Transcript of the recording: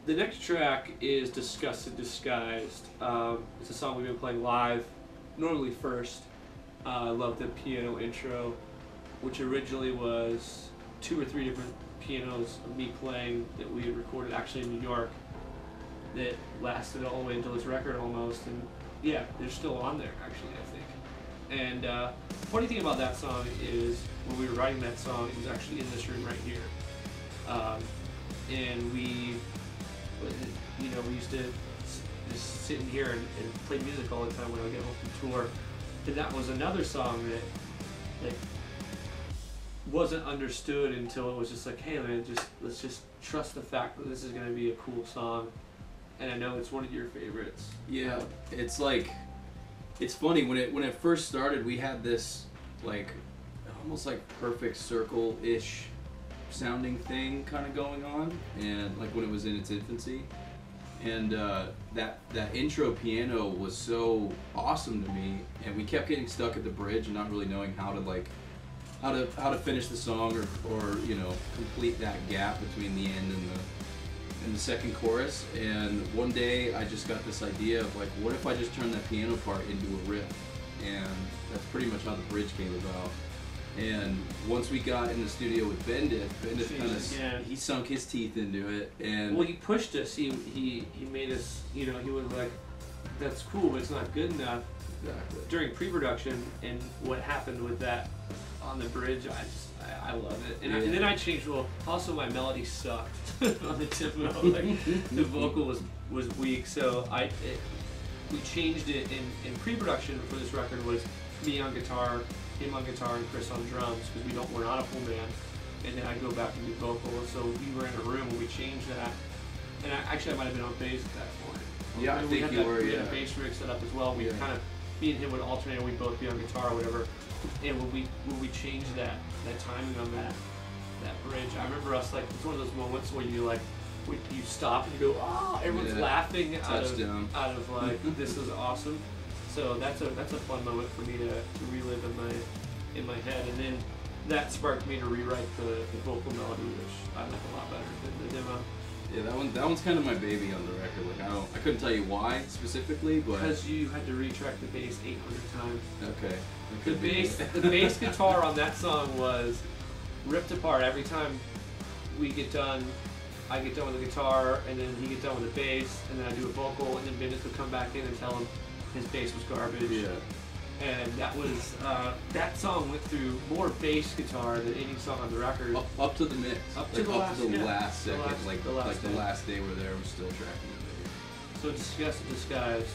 The next track is Disgusted, Disguised. It's a song we've been playing live, normally first. I love the piano intro, which originally was 2 or 3 different pianos of me playing that we had recorded actually in New York that lasted all the way until this record almost. And yeah, they're still on there actually, I think. And funny thing about that song is when we were writing that song, it was actually in this room right here. And we used to just sit in here and play music all the time when I would get home from tour. And that was another song that like wasn't understood until it was just like, hey man, let's just trust the fact that this is gonna be a cool song. And I know it's one of your favorites. Yeah, it's like, it's funny when it first started, we had this like almost like perfect circle-ish sounding thing kind of going on, and like when it was in its infancy, and that intro piano was so awesome to me, and we kept getting stuck at the bridge and not really knowing how to finish the song or you know, complete that gap between the end and the second chorus. And one day I just got this idea of like, what if I just turn that piano part into a riff? And that's pretty much how the bridge came about. And once we got in the studio with Bendith kind of, he sunk his teeth into it. And well, he pushed us. He made us, you know, he was like, that's cool, but it's not good enough. Exactly. During pre-production, and what happened with that on the bridge, I love it. And, and then I changed. Well, also my melody sucked on the tempo. Like the vocal was weak, so we changed it in pre-production for this record. Was me on guitar, him on guitar, and Chris on drums, because we're not a full band. And then I go back and do vocals. So we were in a room when we changed that, and I might have been on bass at that point. Yeah, I think you were. We had a bass rig set up as well. We kind of, me and him would alternate, and we'd both be on guitar or whatever. And when we changed that timing on that bridge, I remember us like, it's one of those moments where you like, you stop and you go, oh, everyone's laughing out of like, this is awesome. So that's a fun moment for me to relive in my head. And then that sparked me to rewrite the vocal melody, which I like a lot better than the demo. Yeah, that one's kind of my baby on the record. Like I couldn't tell you why specifically, but because you had to retrack the bass 800 times. Okay. The bass guitar on that song was ripped apart every time we get done. I get done with the guitar, and then he get done with the bass, and then I do a vocal, and then Bendith would come back in and tell him his bass was garbage. Yeah. And that was that song went through more bass guitar than any song on the record. Up to the mix. Up to the last second. The last the last day we're there, we're still tracking the bass. So Disgusted, Disguised.